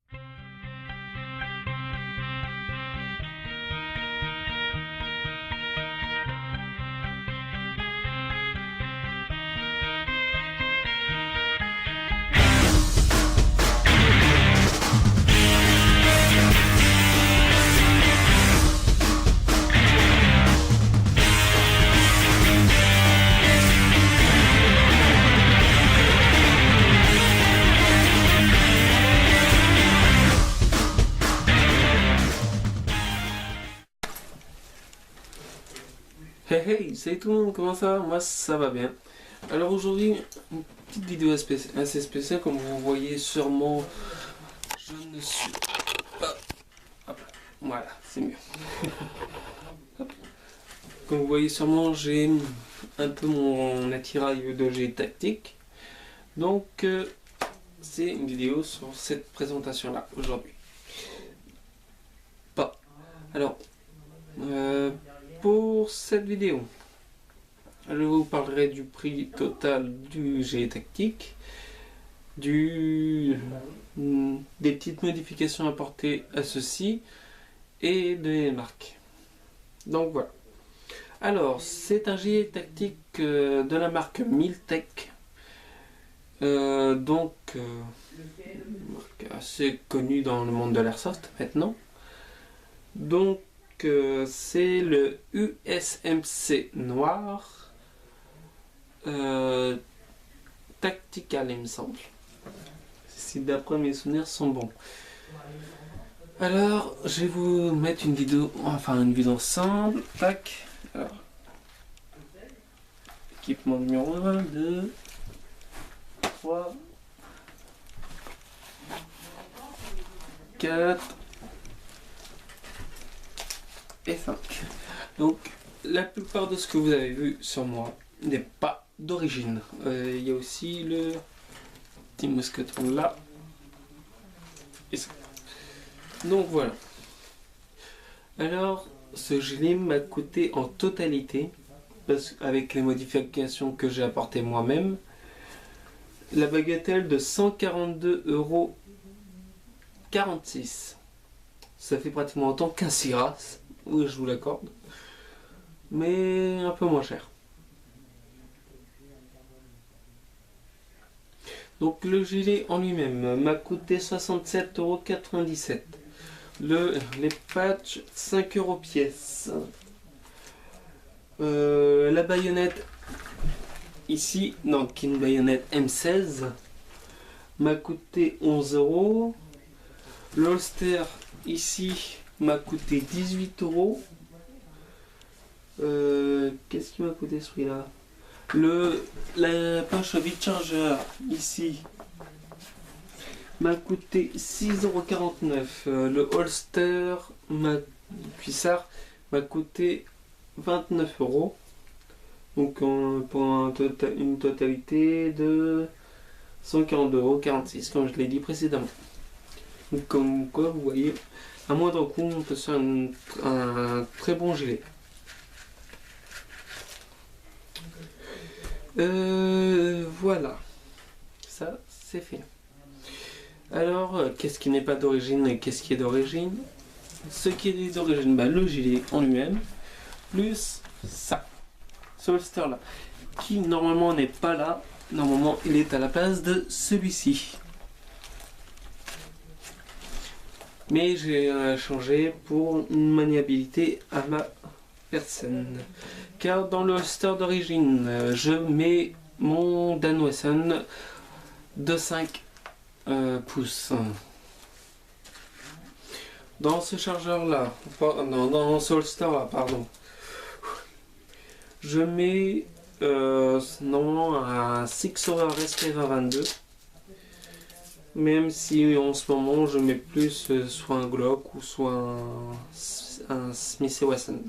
Hey hey, salut tout le monde, comment ça va? Moi ça va bien. Alors aujourd'hui, une petite vidéo assez spéciale, comme vous voyez sûrement, je ne suis pas... Hop, voilà, c'est mieux. Hop. Comme vous voyez sûrement, j'ai un peu mon attirail de G tactique. Donc c'est une vidéo sur cette présentation là aujourd'hui. Pas. Alors, pour cette vidéo, je vous parlerai du prix total du G tactique, des petites modifications apportées à ceci et des marques. Donc voilà. Alors, c'est un G tactique de la marque Miltech. Marque assez connue dans le monde de l'airsoft maintenant. Donc c'est le USMC noir tactical, il me semble, si d'après mes souvenirs sont bons. Alors je vais vous mettre une vidéo ensemble. Tac. Alors, équipement numéro 1, 2, 3, 4 et 5. Donc la plupart de ce que vous avez vu sur moi n'est pas d'origine. Il y a aussi le petit mousqueton là et ça. Donc voilà. Alors ce gilet m'a coûté en totalité, avec les modifications que j'ai apportées moi-même, la bagatelle de 142,46 €. Ça fait pratiquement autant qu'un Siras. Oui, je vous l'accorde, mais un peu moins cher. Donc le gilet en lui-même m'a coûté 67,97 €. Les patchs 5 € pièce. La baïonnette ici, donc une baïonnette M16, m'a coûté 11 €. L'holster ici m'a coûté 18 €. Qu'est-ce qui m'a coûté celui-là? La poche vide chargeur ici m'a coûté 6,49 €. Le holster cuissard m'a coûté 29 €. Donc pour une totalité de 142,46 €, comme je l'ai dit précédemment. Donc comme quoi vous voyez, à moindre coût, on peut se faire un très bon gilet. Voilà, ça c'est fait. Alors, qu'est-ce qui n'est pas d'origine et qu'est-ce qui est d'origine? Ce qui est d'origine, le gilet en lui-même, plus ça, ce holster là, qui normalement n'est pas là. Normalement, il est à la place de celui-ci. Mais j'ai changé pour une maniabilité à ma personne. Car dans le holster d'origine, je mets mon Dan Wesson de 5 pouces. Dans ce chargeur là, dans ce holster là, pardon, je mets normalement un Six Hour Respirer 22. Même si en ce moment je mets plus soit un Glock ou soit un Smith & Wesson.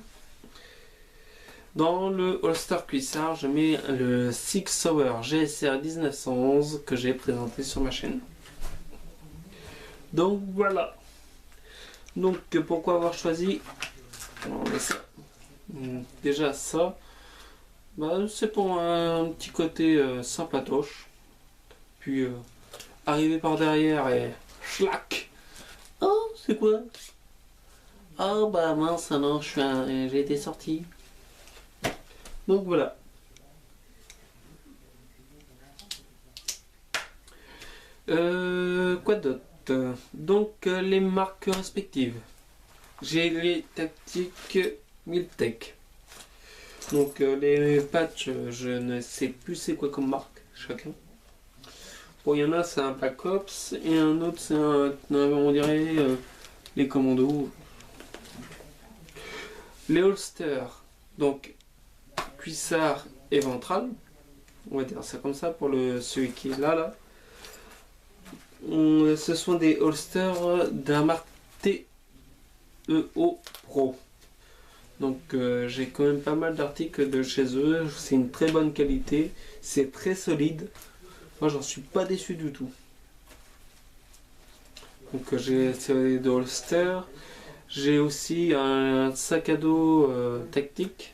Dans le holster cuissard, je mets le Sig Sauer GSR 1911 que j'ai présenté sur ma chaîne. Donc voilà. Donc pourquoi avoir choisi ça? Déjà ça, c'est pour un petit côté sympatoche. Puis arriver par derrière et schlac, C'est quoi? Ah bah mince, non, j'ai été sorti. Donc voilà. Quoi d'autre? Donc les marques respectives. J'ai les tactiques Miltech. Donc les patchs, je ne sais plus c'est quoi comme marque chacun. Bon, il y en a c'est un Black Ops et un autre c'est on dirait les commandos. Les holsters, donc cuissard et ventral. On va dire ça comme ça pour celui qui est là. Ce sont des holsters d'un marque TEO Pro. Donc j'ai quand même pas mal d'articles de chez eux. C'est une très bonne qualité. C'est très solide. Moi j'en suis pas déçu du tout. Donc j'ai des holsters. J'ai aussi un sac à dos tactique.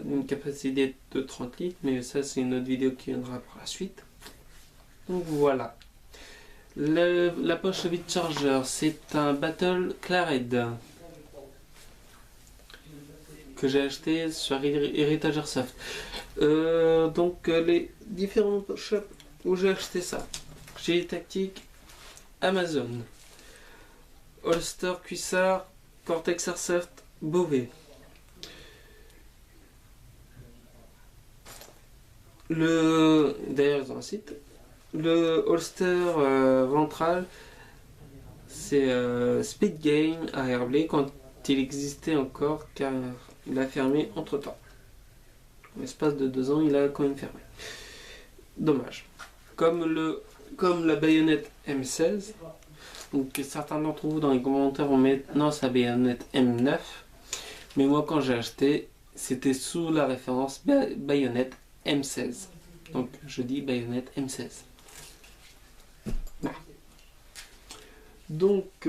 D'une capacité de 30 litres. Mais ça c'est une autre vidéo qui viendra par la suite. Donc voilà. La poche vide chargeur, c'est un Battle Clared que j'ai acheté sur Heritage Airsoft. Donc les différents shops où j'ai acheté ça. J'ai les tactiques Amazon, Holster Cuissard, Cortex Airsoft, Beauvais. D'ailleurs dans le site. Le holster ventral, c'est Speed Game à Herblay quand il existait encore, car il a fermé entre temps. En l'espace de 2 ans, il a quand même fermé. Dommage. Comme la baïonnette M16, donc certains d'entre vous dans les commentaires vont mettre non, c'est la baïonnette M9, mais moi quand j'ai acheté, c'était sous la référence baïonnette M16. Donc je dis baïonnette M16. Donc,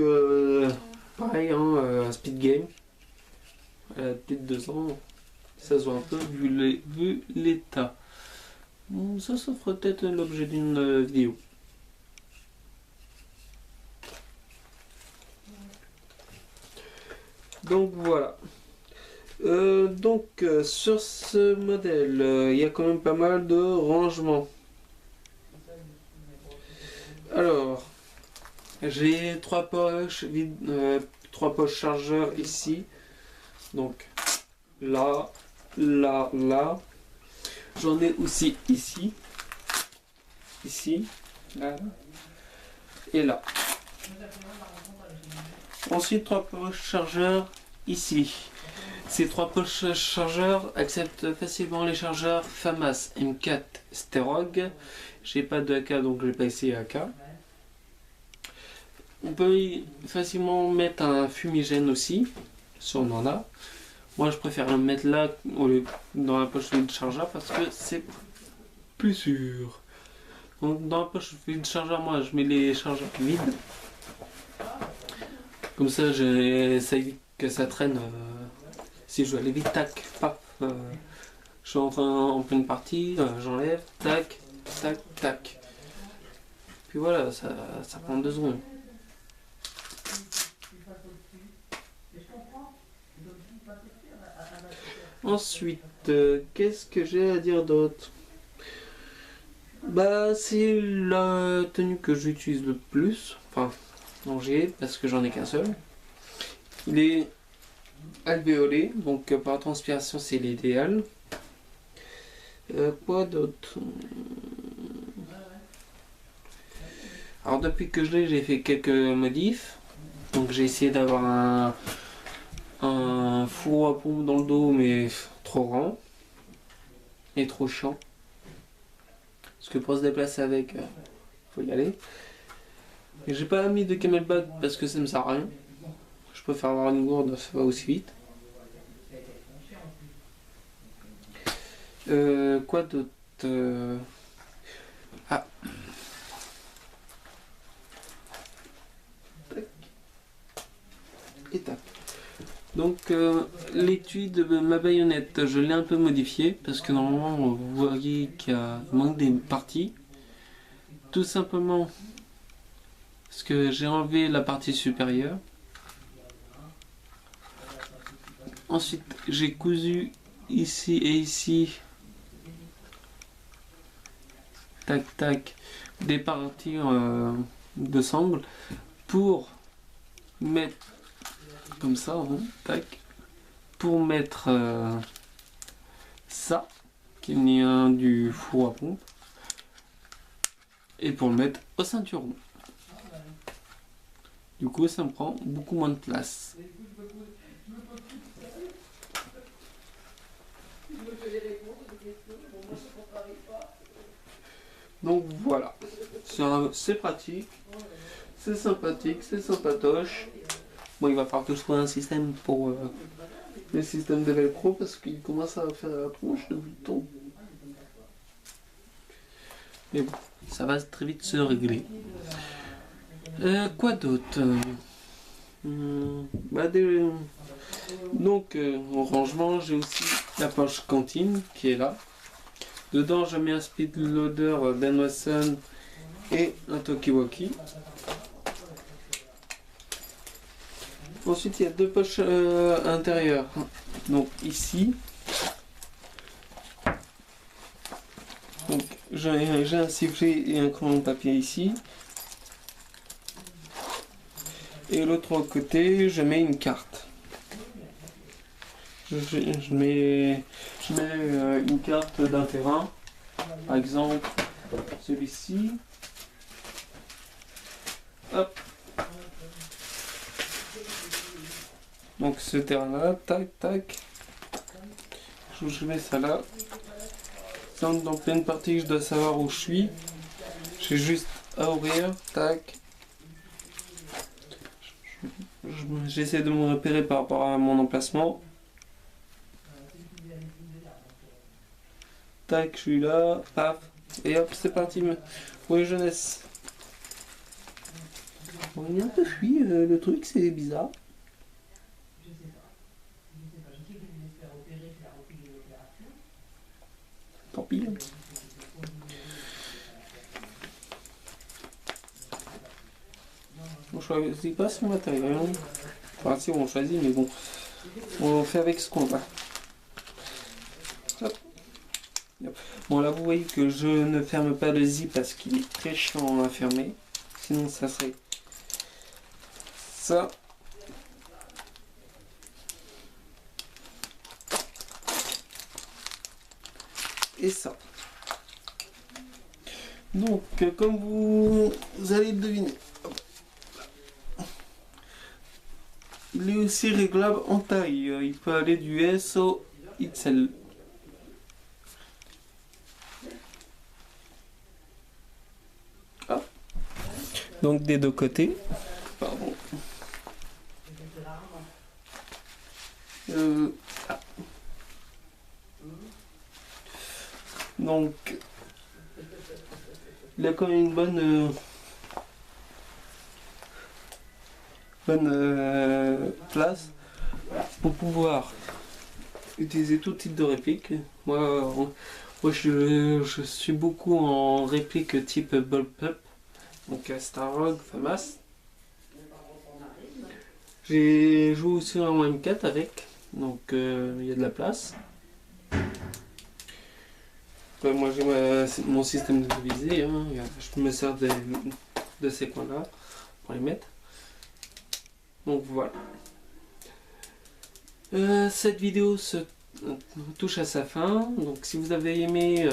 pareil, hein, Speed Game, plus de 2 ans, ça se voit un peu vu l'état. Ça fera peut-être l'objet d'une vidéo. Donc voilà. Sur ce modèle, il y a quand même pas mal de rangements. Alors, j'ai 3 poches vides, 3 poches chargeurs ici. Donc là, là, là. J'en ai aussi ici, là, et là. Ensuite 3 poches chargeurs ici. Ces 3 poches chargeurs acceptent facilement les chargeurs FAMAS M4 Sterog. J'ai pas de AK donc je vais pas essayer AK. On peut facilement mettre un fumigène aussi, si on en a. Moi je préfère le mettre là au lieu dans la poche vide chargeur parce que c'est plus sûr. Donc dans la poche vide chargeur, moi je mets les chargeurs vides. Comme ça, ça évite que ça traîne. Si je veux aller vite, tac, paf. Je suis en pleine partie, j'enlève, tac, tac, tac. Puis voilà, ça prend 2 secondes. Ensuite, qu'est-ce que j'ai à dire d'autre? Bah, c'est la tenue que j'utilise le plus. Enfin, non, parce que j'en ai qu'un seul. Il est alvéolé, donc par transpiration, c'est l'idéal. Quoi d'autre? Alors, depuis que je l'ai, j'ai fait quelques modifs. Donc, j'ai essayé d'avoir un four à pompe dans le dos, mais trop grand et trop chiant. Parce que pour se déplacer avec, faut y aller. Et j'ai pas mis de camelback parce que ça me sert à rien. Je préfère avoir une gourde, ça va aussi vite. Quoi d'autre? Ah. Tac. Et tac. Donc l'étui de ma baïonnette, je l'ai un peu modifié parce que normalement vous voyez qu'il manque des parties. Tout simplement, parce que j'ai enlevé la partie supérieure. Ensuite, j'ai cousu ici et ici, tac tac, des parties de sangle pour mettre comme ça, hein, tac, pour mettre ça qui vient du four à pompe et pour le mettre au ceinturon. Du coup, ça me prend beaucoup moins de place. Donc voilà, c'est pratique, c'est sympathique, c'est sympatoche. Bon, il va falloir que je trouve un système pour le système de velcro parce qu'il commence à faire la tronche de bouton. Mais bon, ça va très vite se régler. Quoi d'autre? Donc, au rangement, j'ai aussi la poche cantine qui est là. Dedans, je mets un speed loader Danwasson et un Tokiwoki. Ensuite, il y a deux poches intérieures. Donc, ici. Donc, j'ai un sifflet et un crayon de papier ici. Et l'autre côté, je mets une carte. Je mets une carte d'un terrain. Par exemple, celui-ci. Hop. Donc ce terrain-là, tac, tac. Je mets ça là. Dans pleine partie, je dois savoir où je suis. J'ai juste à ouvrir, tac. J'essaie de me repérer par rapport à mon emplacement. Tac, je suis là, paf. Et hop, c'est parti. Oui, jeunesse. Bon, il est un peu fui, le truc, c'est bizarre. Tant pis. On choisit pas son matériel. Enfin, si on choisit, mais bon. On fait avec ce qu'on a. Hop. Bon, là, vous voyez que je ne ferme pas le zip parce qu'il est très chiant à fermer. Sinon, ça serait ça. Et ça. Donc, comme vous allez le deviner, il est aussi réglable en taille. Il peut aller du S au XL. Ah. Donc, des deux côtés. Pardon. Ah. Donc, il a quand même une bonne place pour pouvoir utiliser tout type de réplique. Moi je suis beaucoup en réplique type Bullpup, donc Starhawk, FAMAS. J'ai joué aussi en M4 avec, donc il y a de la place. Moi j'ai mon système de visée, hein. Je me sers de ces coins-là pour les mettre. Donc voilà. Cette vidéo touche à sa fin. Donc si vous avez aimé,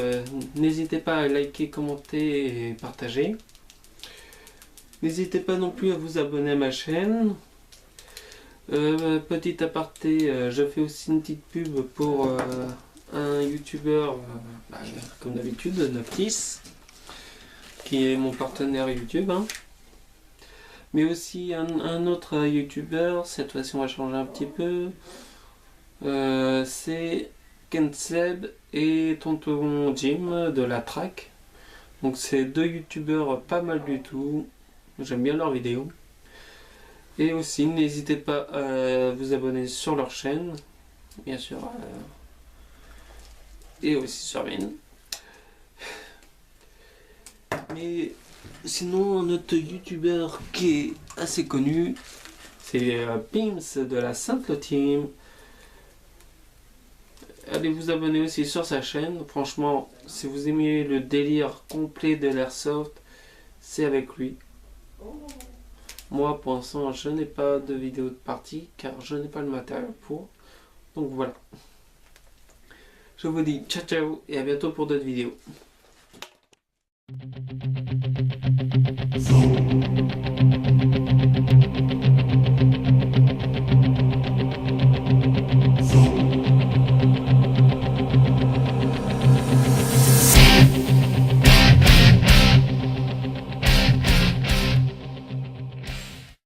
n'hésitez pas à liker, commenter et partager. N'hésitez pas non plus à vous abonner à ma chaîne. Petit aparté, je fais aussi une petite pub pour un youtubeur, comme d'habitude, Noctis, qui est mon partenaire YouTube. Hein. Mais aussi un autre youtubeur, cette fois-ci on va changer un petit peu. C'est Kenseb et Tonton Jim de la Track. Donc c'est deux youtubeurs pas mal du tout. J'aime bien leurs vidéos. Et aussi n'hésitez pas à vous abonner sur leur chaîne, bien sûr. Et aussi sur mine. Et sinon, notre youtubeur qui est assez connu, c'est Pims de la Simple Team. Allez vous abonner aussi sur sa chaîne. Franchement, si vous aimez le délire complet de l'airsoft, c'est avec lui. Moi, pour l'instant, je n'ai pas de vidéo de partie car je n'ai pas le matériel pour. Donc voilà. Je vous dis ciao ciao et à bientôt pour d'autres vidéos.